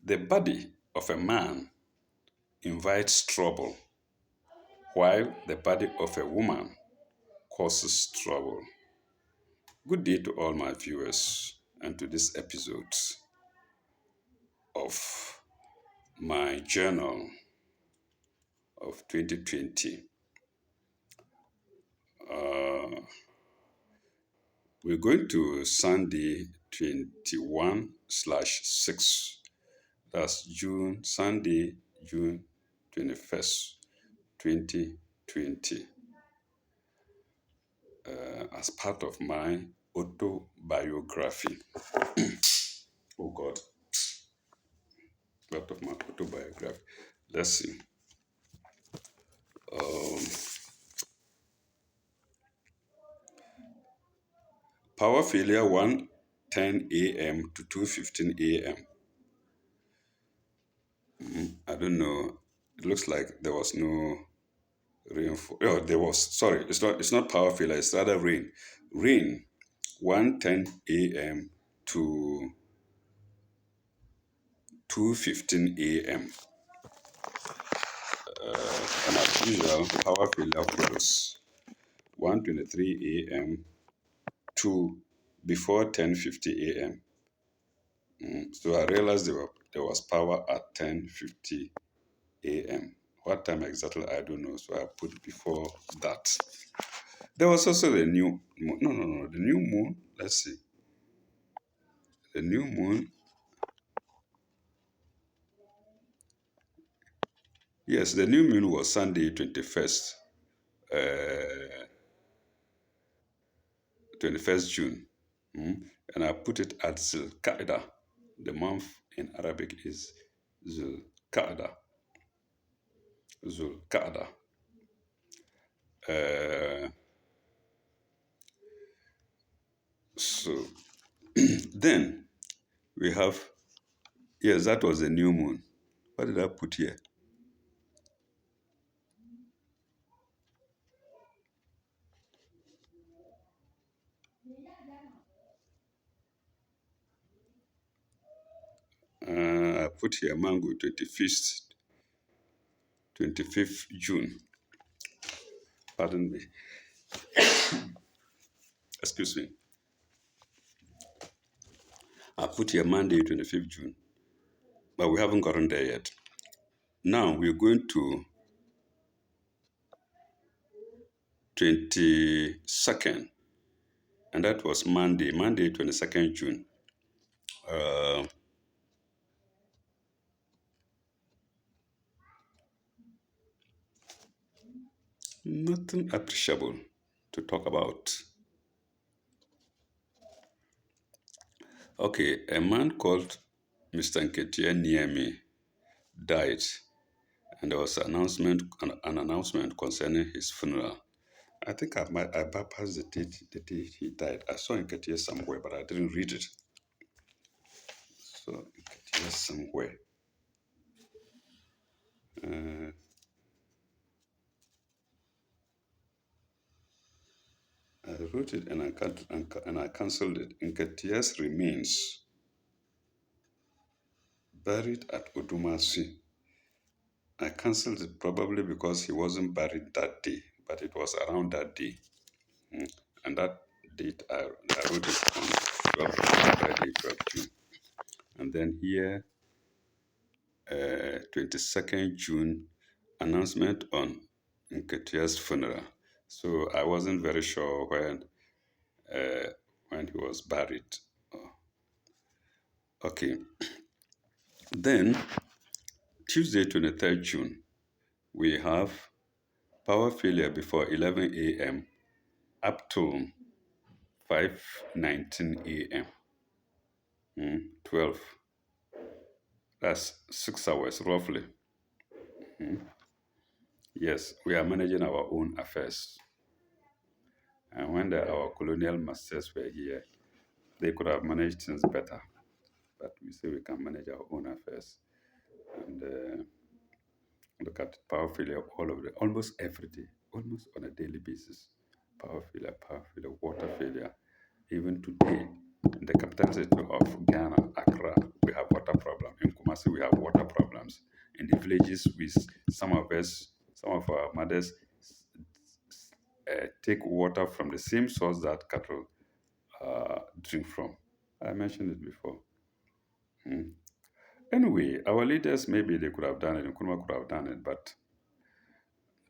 The body of a man invites trouble, while the body of a woman causes trouble. Good day to all my viewers and to this episode of my journal of 2020. We're going to Sunday 21/6. That's Sunday, June 21st, 2020. As part of my autobiography. Oh God, part of my autobiography. Let's see. Power failure 1:10 a.m. to 2:15 a.m. I don't know. It looks like there was no rain. Oh, there was. Sorry, it's not power failure. It's rather rain. Rain 1:10 a.m. to 2:15 a.m. And as usual, power failure follows 1:23 a.m. to before 10:50 a.m. So I realized there was power at 10:50 a.m. What time exactly, I don't know. So I put before that. There was also the new moon. No. The new moon. Let's see. The new moon. Yes, the new moon was Sunday 21st. 21st June. And I put it at Zul-Qaeda. The month in Arabic is Zul-Qaeda. Zul-Qaeda. So then we have, yes, that was the new moon. What did I put here? I put here Mango 25th June. Pardon me. Excuse me. I put here Monday 25th June. But we haven't gotten there yet. Now we're going to 22nd. And that was Monday 22nd June. Nothing appreciable to talk about. Okay, a man called Mr. Nketia Niemi died, and there was an announcement concerning his funeral. I think I bypassed the date he died. I saw Nketia somewhere, but I didn't read it. So Nketia somewhere. I wrote it and I cancelled it. Nketiah's remains buried at Odumasi. I cancelled it probably because he wasn't buried that day, but it was around that day. And that date, I wrote it on 12 June. And then here, 22nd June, announcement on Nketiah's funeral. So I wasn't very sure when he was buried. Okay. Then, Tuesday, 23rd June, we have power failure before 11 a.m. up to 5:19 a.m. 12. That's 6 hours roughly. Yes, we are managing our own affairs. And when our colonial masters were here, they could have managed things better. But we say we can manage our own affairs. And look at power failure all over, almost every day, almost on a daily basis. Power failure, water failure. Even today, in the capital city of Ghana, Accra, we have water problem. In Kumasi, Kumasi, we have water problems. In the villages, some of our mothers take water from the same source that cattle drink from. I mentioned it before. Mm. Anyway, our leaders, maybe they could have done it, Nkrumah could have done it, but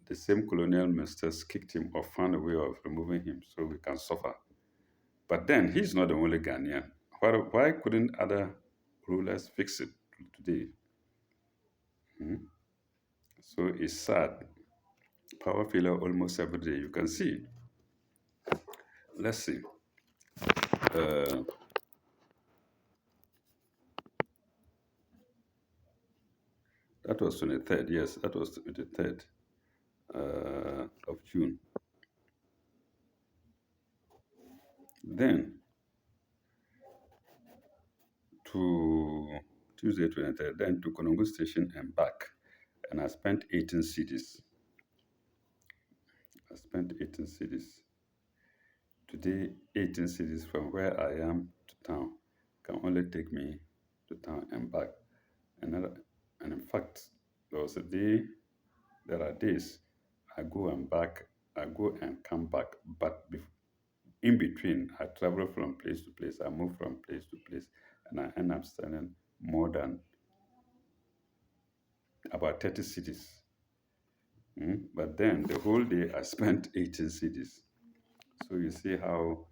the same colonial masters kicked him or found a way of removing him so we can suffer. But then he's not the only Ghanaian. Why couldn't other rulers fix it today? Mm. So it's sad. Power failure almost every day. You can see. Let's see. Uh, that was 23rd. Yes, that was 23rd of June. Then to Tuesday 23rd, then to Konongo Station and back. And I spent 18 cities. I spent 18 cities. Today, 18 cities from where I am to town can only take me to town and back. And in fact, there was a day, there are days I go and back, I go and come back, but in between, I travel from place to place, I move from place to place, and I end up spending more than about 30 cities. But then the whole day I spent 18 cities. So you see how,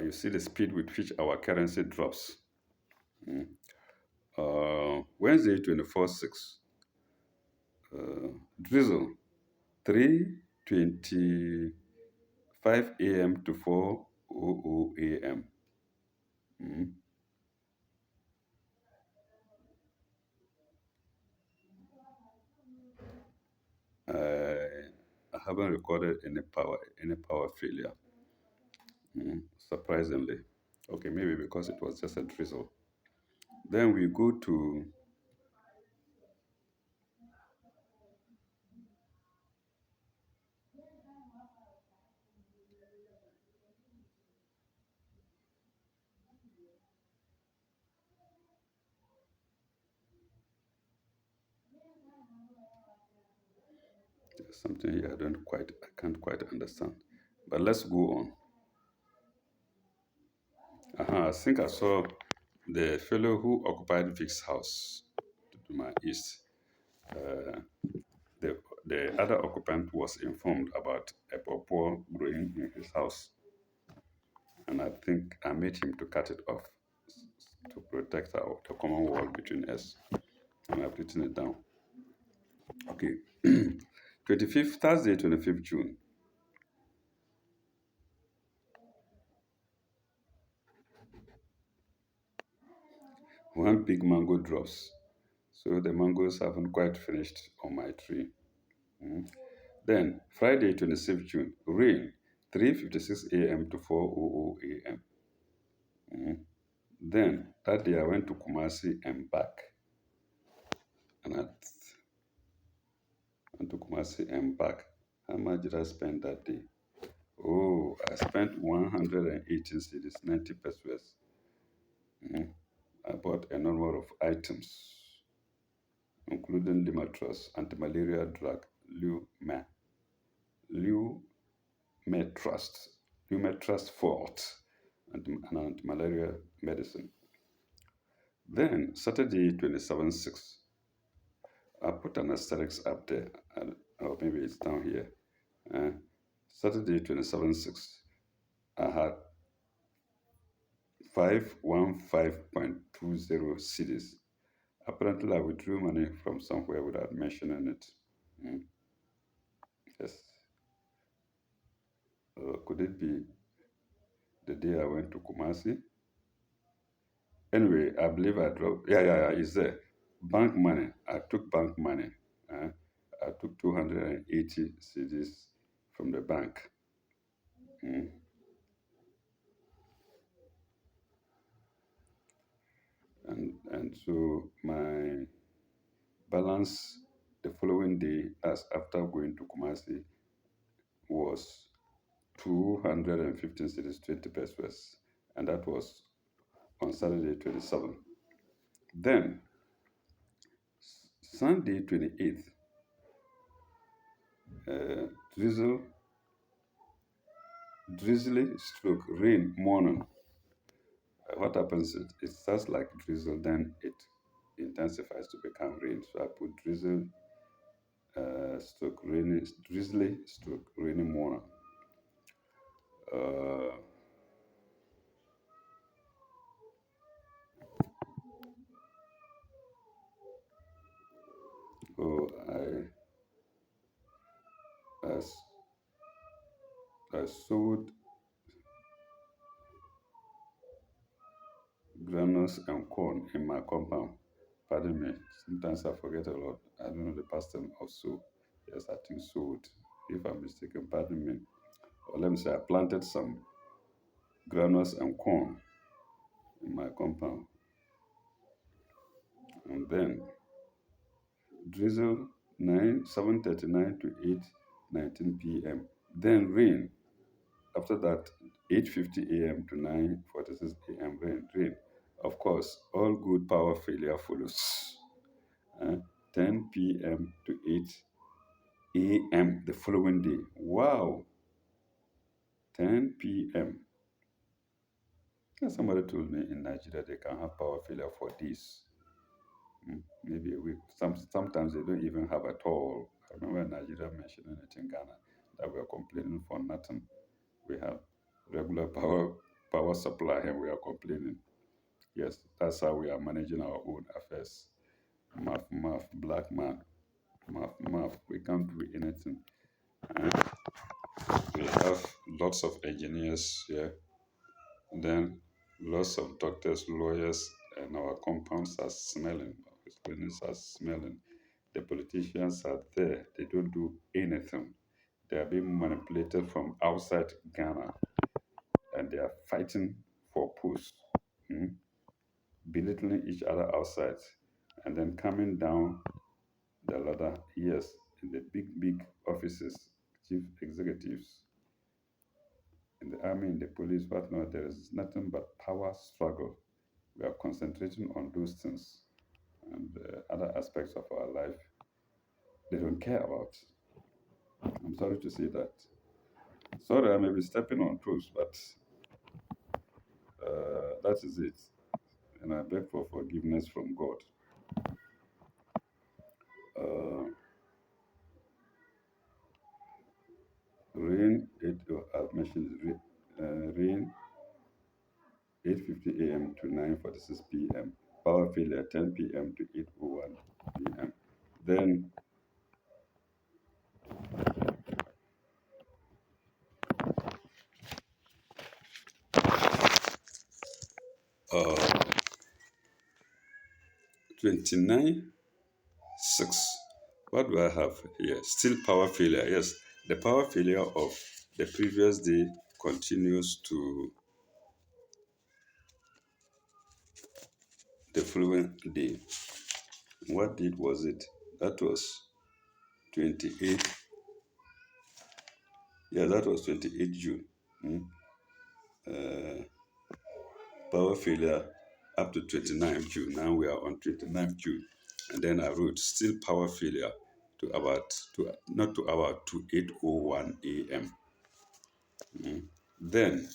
you see the speed with which our currency drops. Mm. Wednesday, 24/6, drizzle, 3:25 a.m. to 4:00 a.m. Mm. I haven't recorded any power failure, surprisingly. Okay, maybe because it was just a drizzle. Then we go to something here I can't quite understand. But let's go on. I think I saw the fellow who occupied Vic's house to my east. Uh, the, the other occupant was informed about a pawpaw growing in his house, and I think I made him to cut it off to protect the common wall between us, and I've written it down. Okay. 25th, Thursday, 25th June. One big mango drops. So the mangoes haven't quite finished on my tree. Mm. Then Friday, 26th June, rain, 3:56 a.m. to 4:00 a.m. Mm. Then that day I went to Kumasi and back. And I went to Kumasi and back. How much did I spend that day? Oh, I spent 118 cities, 90 pesos. Mm. I bought a number of items, including Limatros, anti-malaria drug, Lumetrust, Lumetrust Forte, and an anti-malaria medicine. Then Saturday 27/6, I put an asterisk up there, or maybe it's down here. Uh, Saturday 27/6, I had 515.20 cities. Apparently, I withdrew money from somewhere without mentioning it. Mm, yes. Could it be the day I went to Kumasi? Anyway, I believe I dropped. Yeah, it's there. Bank money. I took bank money. Uh, I took 280 CDs from the bank. Mm. And so my balance the following day, as after going to Kumasi, was 215 CDs, 20 pesos. And that was on Saturday 27. Then Sunday 28th, uh, drizzle, drizzly stroke rain morning. What happens is it starts like drizzle, then it intensifies to become rain. So I put drizzle stroke rainy, drizzly stroke rainy morning. Uh, oh, I, I sowed granules and corn in my compound. Pardon me. Sometimes I forget a lot. I don't know the past tense of sow. Yes, I think sowed. If I'm mistaken, pardon me. Or let me say I planted some granules and corn in my compound. And then drizzle 7:39 to 8:19 p.m. Then rain. After that, 8:50 a.m. to 9:46 a.m. Rain. Of course, all good power failure follows. Uh, 10 p.m. to 8 a.m. the following day. Wow, 10 p.m. Yeah, somebody told me in Nigeria they can have power failure for days, maybe a week. Sometimes they don't even have at all. I remember Nigeria mentioning it in Ghana that we are complaining for nothing. We have regular power supply and we are complaining. Yes, that's how we are managing our own affairs. Math, black man, math. We can't do anything. Uh, we have lots of engineers here, then lots of doctors, lawyers, and our compounds are smelling. Our clinics are smelling. The politicians are there. They don't do anything. They are being manipulated from outside Ghana, and they are fighting for posts. Hmm? Belittling each other outside, and then coming down the ladder, yes, in the big offices, chief executives, in the army, in the police, whatnot, there is nothing but power struggle. We are concentrating on those things, and other aspects of our life they don't care about. I'm sorry to say that. Sorry, I may be stepping on toes, but that is it. And I beg for forgiveness from God. Uh, Rain, I've mentioned rain 8:50 a.m. to 9:46 p.m. Power failure 10 p.m. to 8:01 p.m. Then uh, 29 6. What do I have here? Still power failure. Yes, the power failure of the previous day continues to the following day. What date was it? That was 28. Yeah, that was 28 June. Hmm? Uh, Power failure up to 29th June. Now we are on 29th June. And then I wrote still power failure to 8:01 a.m. Then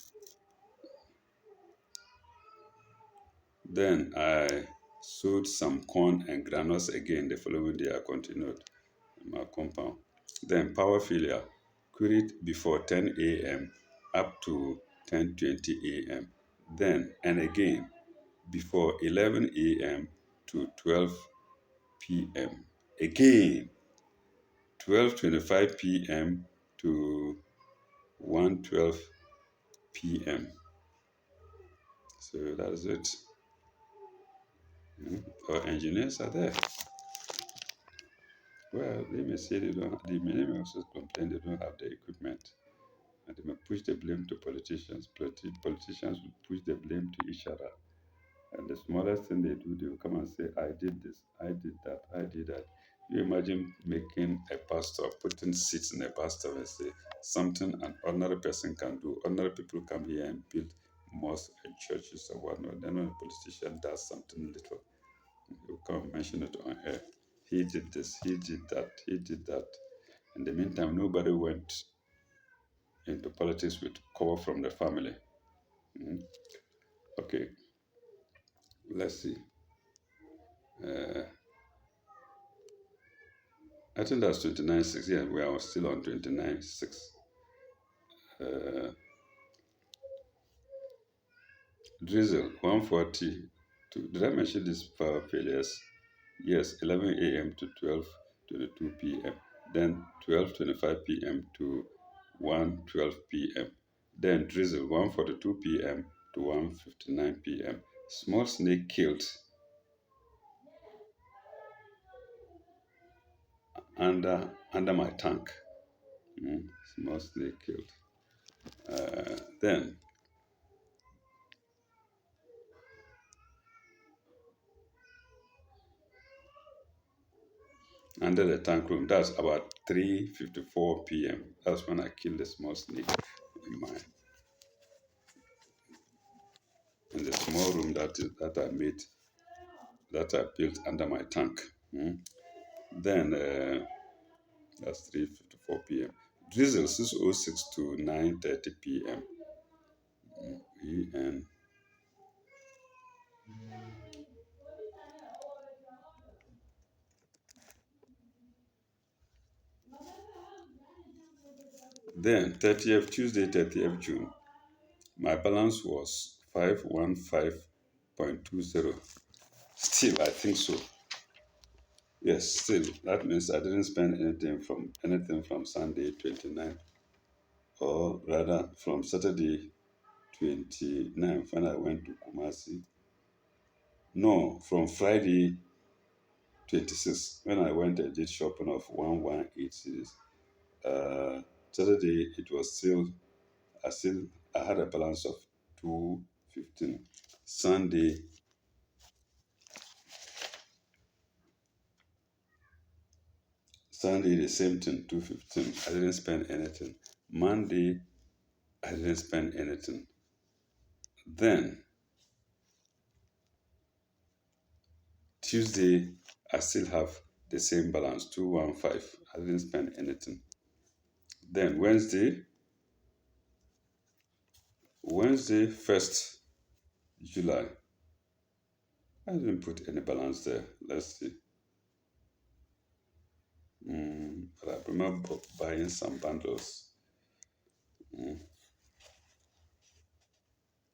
then I sowed some corn and granules again. The following day I continued in my compound. Then power failure queried before 10 a.m. up to 10:20 a.m. Then and again before 11 a.m. to 12 p.m. Again 12:25 p.m. to 1:12 p.m. So that's it. Our engineers are there. Well, they may say they may also complain they don't have the equipment. And they may push the blame to politicians. Politicians will push the blame to each other. And the smallest thing they do, they will come and say, I did this, I did that, I did that. You imagine making a pastor, putting seats in a pastor and say, something an ordinary person can do. Ordinary people come here and build mosques and churches and whatnot. Then when a politician does something little, He'll come mention it on air. He did this, he did that, he did that. In the meantime, nobody went into politics with cover from the family. Mm. Okay, let's see. Uh, I think that's 29.6. Yeah, we are still on 29.6. Uh, Drizzle 140. Did I mention these power failures? Yes, 11 a.m. to 12:22 p.m. Then 12:25 p.m. to 1:12 p.m. Then drizzle 1:42 p.m. to 1:59 p.m. Small snake killed under my tank. Mm, small snake killed. Then under the tank room. That's about 3:54 p.m. That's when I killed the small snake in my in the small room that I built under my tank. Mm. Then that's 3:54 p.m. Drizzle 6:06 to 9:30 p.m. And then 30th Tuesday 30th June. My balance was 515.20. Still, I think so. Yes, still. That means I didn't spend anything from Sunday 29th, or rather from Saturday 29th when I went to Kumasi. No, from Friday 26th when I went and did shopping of 118 cities. Saturday it was still I had a balance of 215. Sunday the same thing, 215. I didn't spend anything. Monday I didn't spend anything. Then Tuesday I still have the same balance, 215. I didn't spend anything. Then Wednesday 1st July, I didn't put any balance there. Let's see. But I remember buying some bundles. Mm.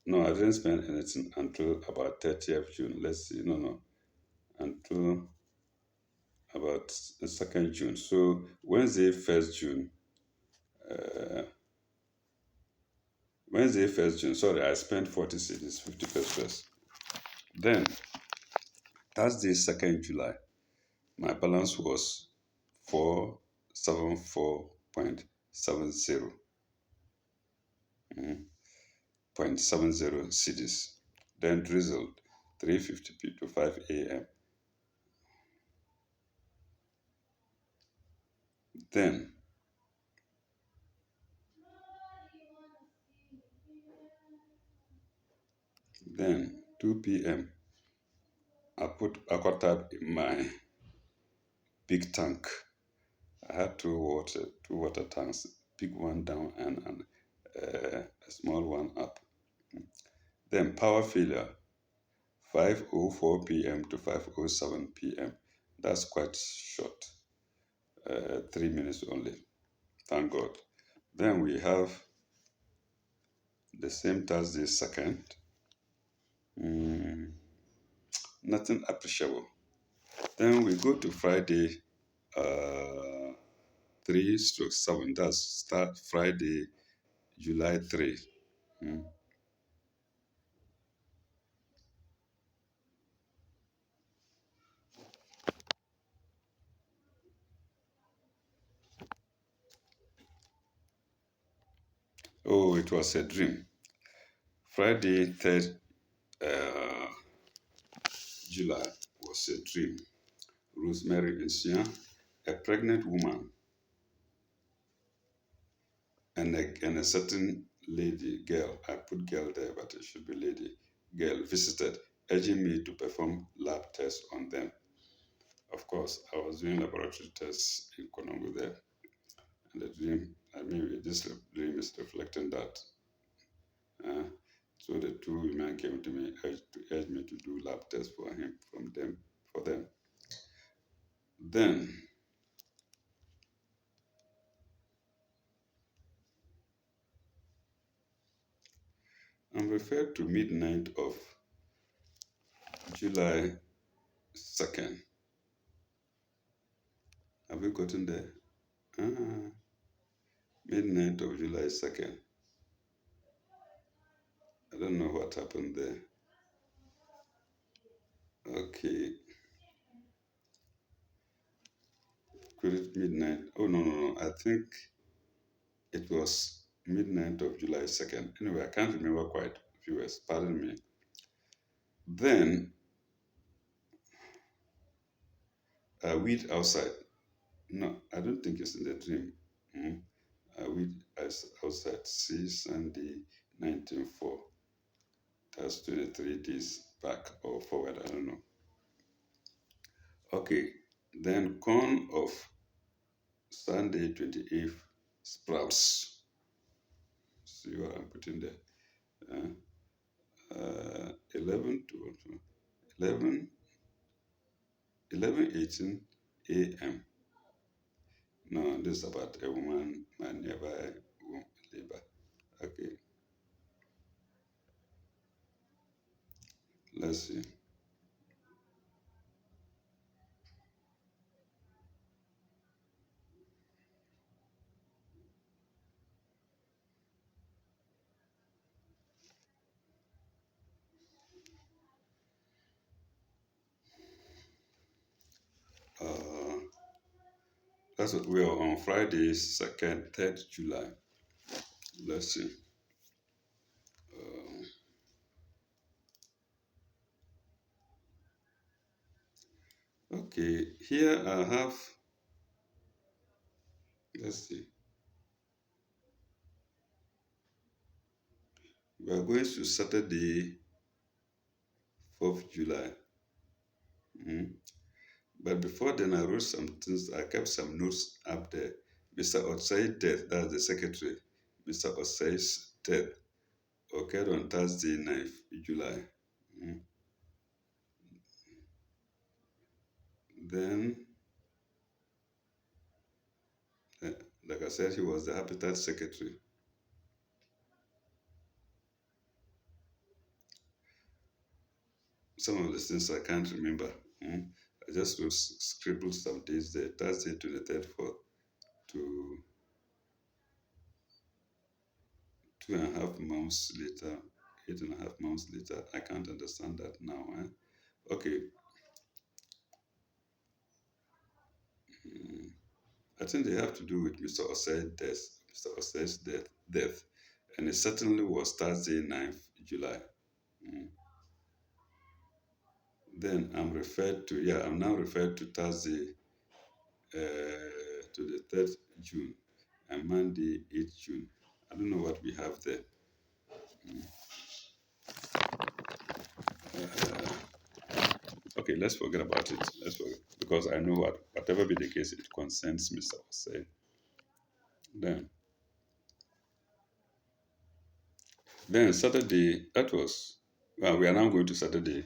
No, I didn't spend anything until about 30th June. Let's see. No. Until about the 2nd June. So Wednesday, 1st June. Uh, Wednesday, 1st June. Sorry, I spent 40 cities, 50 pesos. Then Thursday, 2nd July. My balance was 474.70. 0.70 cities. Then drizzled 3:50 p to 5 a.m. Then 2 p.m. I put aquatab in my big tank. I had two water tanks, big one down and a small one up. Then power failure, 5:04 p.m. to 5:07 p.m. That's quite short, 3 minutes only. Thank God. Then we have the same Thursday 2nd. Nothing appreciable. Then we go to Friday 3/7. That's start Friday, July 3. Oh, it was a dream. Friday 3rd July was a dream. Rosemary Insia, a pregnant woman, and a certain lady, girl, I put girl there, but it should be lady, girl, visited urging me to perform lab tests on them. Of course, I was doing laboratory tests in Konongo there, and the dream, I mean, this dream is reflecting that. Uh, so the two women came to me to urge me to do lab tests for him, from them, for them. Then I'm referred to midnight of July 2nd. Have we gotten there? Ah, midnight of July 2nd. I don't know what happened there. Okay. Could it midnight? Oh, no, no, no. I think it was midnight of July 2nd. Anyway, I can't remember quite, viewers. Pardon me. Then I weed outside. No, I don't think it's in the dream. Mm. I weed outside. See Sunday 1904. That's 23 days back or forward. I don't know. Okay. Then corn of Sunday 28th sprouts. See what I'm putting there. 11 to 11, 11:18 a.m. No, this is about a woman, my nearby labor. Okay, let's see. Uh, that's what we are on Friday, 2nd, 3rd July. Let's see. Okay, here I have, let's see. We are going to Saturday, 4th July. Mhm. But before then, I wrote some things. I kept some notes up there. Mr. Otsai's death, that's the secretary. Mr. Otsai's death occurred on Thursday, 9th July. Mm. Then, uh, like I said, he was the Habitat Secretary. Some of the things I can't remember. Mm. I just scribbled some days there. Thursday, 23rd, for to 2.5 months later, 8.5 months later. I can't understand that now. Okay. Mm. I think they have to do with Mr. Osei's death, Mr. Osei's death, and it certainly was Thursday, 9th July. Mm. Then I'm now referred to Thursday, to the 3rd June, and Monday, 8th June. I don't know what we have there. Okay, let's forget about it. Let's forget, because I know whatever be the case, it concerns Mr. Osei. Then Saturday, that was, well, we are now going to Saturday.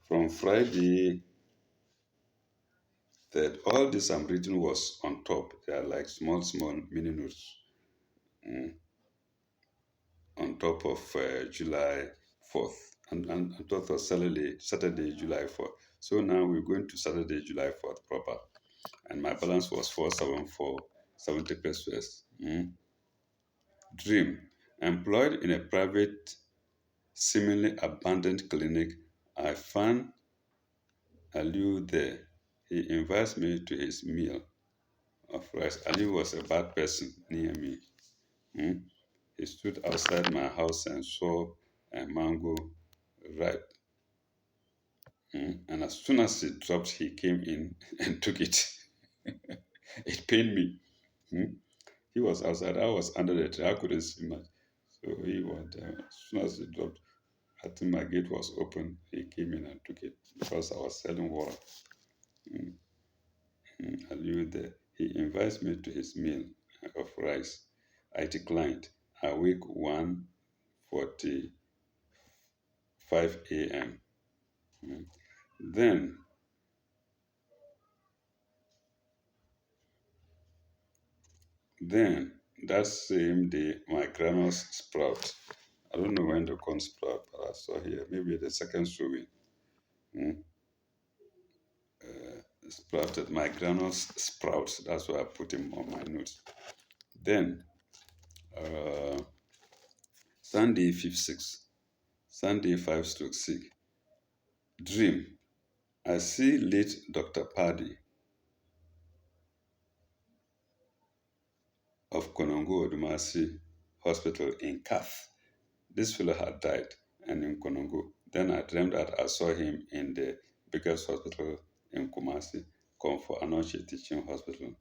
From Friday, that all this I'm reading was on top. They are like small, small mini notes, on top of July 4th, and on top of Saturday, July 4th. So now we're going to Saturday, July 4th proper. And my balance was 474, 70 pesos. Dream. Employed in a private, seemingly abandoned clinic, I found Aliu there. He invites me to his meal of rice. Aliu was a bad person near me. Hmm? He stood outside my house and saw a mango ripe. And as soon as it dropped, he came in and took it. It pained me. Hmm? He was outside. I was under the tree. I couldn't see much. So he went, as soon as it dropped, I think my gate was open. He came in and took it because I was selling water. Mm, I knew that he invites me to his meal of rice. I declined. I wake 1:45 a.m. Mm. Then, then that same day, my granules sprout. I don't know when the corn sprout, but I saw here maybe the second sowing. Mm. Sprouted. My granules sprouts. That's why I put him on my notes. Then uh, Sunday 5/6, Sunday 5/6. Dream. I see late Dr. Paddy of Konongo Odumasi Hospital in Kath. This fellow had died and in Konongo. Then I dreamed that I saw him in the biggest hospital in Kumasi, Comfort Anoche Teaching Hospital.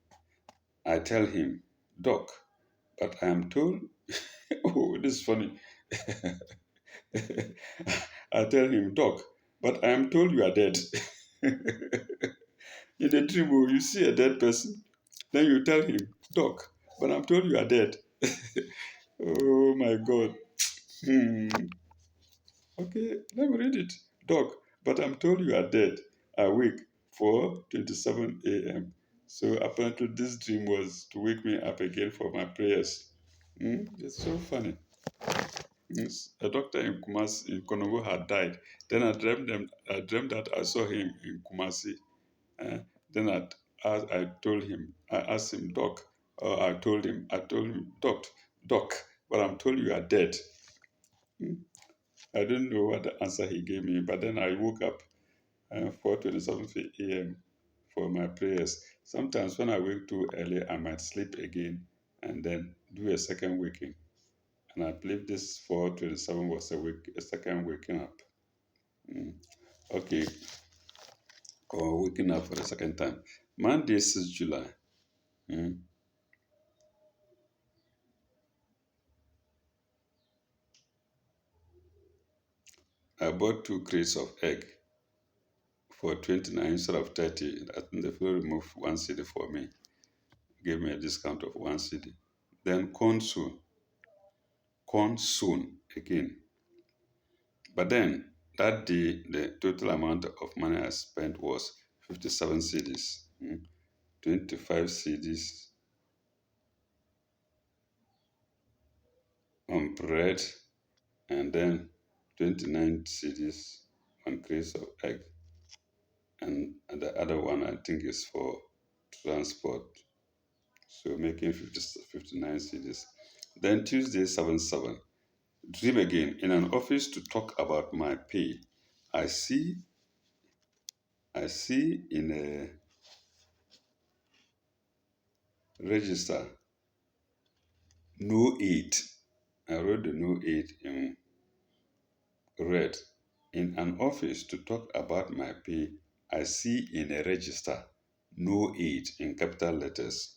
I tell him, Doc, but I am told, oh, this is funny. I tell him, Doc, but I am told you are dead. In the dream, oh, you see a dead person, then you tell him, Doc, but I'm told you are dead. Oh my God. Hmm. Okay, let me read it. Doc, but I'm told you are dead. Awake 4:27 a.m. So apparently this dream was to wake me up again for my prayers. It's so funny. Yes, a doctor in Kumasi, in Konongo had died. Then I dreamed that I saw him in Kumasi. Uh, then I told him, I asked him, Doc, I told him, Doc, but I'm told you are dead. Hmm. I don't know what the answer he gave me, but then I woke up 4:27 a.m. for my prayers. Sometimes when I wake too early, I might sleep again and then do a second waking. And I believe this 4:27 was a second waking up. Mm. Okay, or waking up for the second time. Monday, 6 July. Mm. I bought 2 crates of egg for 29 instead of 30. I think the people removed 1 cedi for me, gave me a discount of 1 cedi. Then corn soon again. But then that day, the total amount of money I spent was 57 cedis, 25 cedis on bread, and then 29 cedis on crates of egg. And the other one I think is for transport, so making 59 cedis. Then Tuesday, 7/7. Dream again. In an office to talk about my pay, I see I see in a register no aid. I wrote the no aid in red. In an office to talk about my pay, I see in a register no aid in capital letters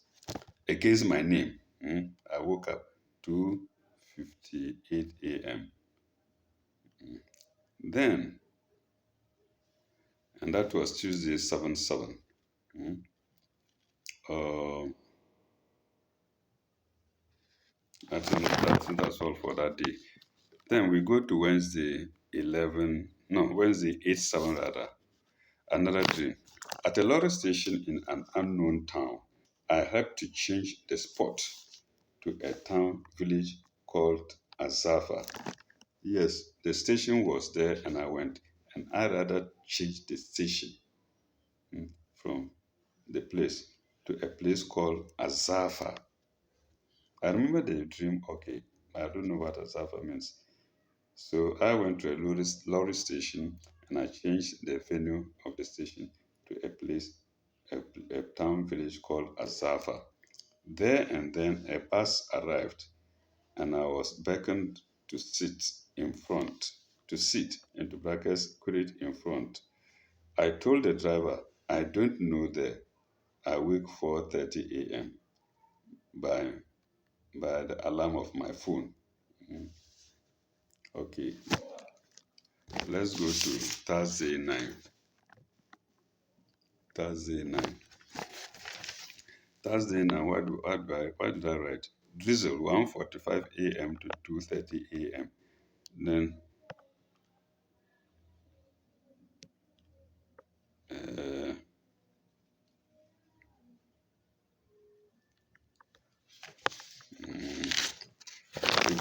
against my name. I woke up 2:58 a.m. Then, and that was Tuesday 7/7. Mm. Uh, I think that's all for that day. Then we go to Wednesday 11, no, Wednesday 8/7 rather. Another dream. At a lorry station in an unknown town, I helped to change the spot to a town village called Azafa. Yes, the station was there and I went, and I rather changed the station from the place to a place called Azafa. I remember the dream, okay, I don't know what Azafa means. So I went to a lorry station and I changed the venue of the station to a place, a town village called Azafa. There and then a bus arrived and I was beckoned to sit in front, to sit, into brackets, put it in front. I told the driver, I don't know there. I wake 4:30 a.m. by the alarm of my phone. Okay. Let's go to Thursday 9. Thursday 9. Thursday 9, what did I write? Drizzle 1:45 a.m. to 2:30 a.m. Then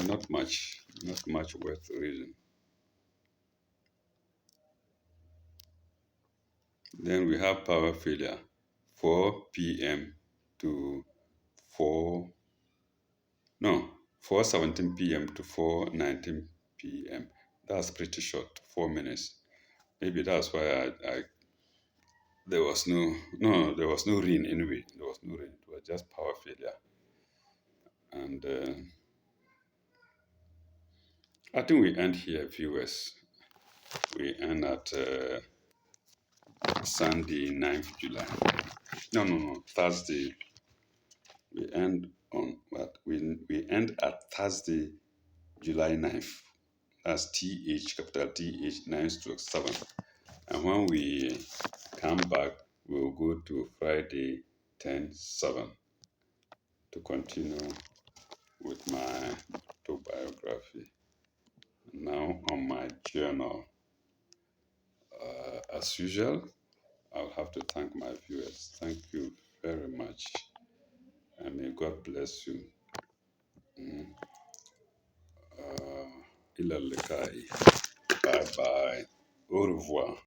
not much worth reading. Then we have power failure 4 p.m. to 4 no 4:17 p.m. to 4:19 p.m. That's pretty short, 4 minutes. Maybe that's why I there was there was no rain anyway. There was no rain. It was just power failure. And I think we end here, viewers. We end at Sunday 9th July. No, Thursday. We end on what? We end at Thursday, July 9th. That's TH, capital TH 9/7. And when we come back, we'll go to Friday 10/7 to continue with my autobiography. Now on my journal, as usual, I'll have to thank my viewers. Thank you very much, and may God bless you. Ila likai. Bye bye. Au revoir.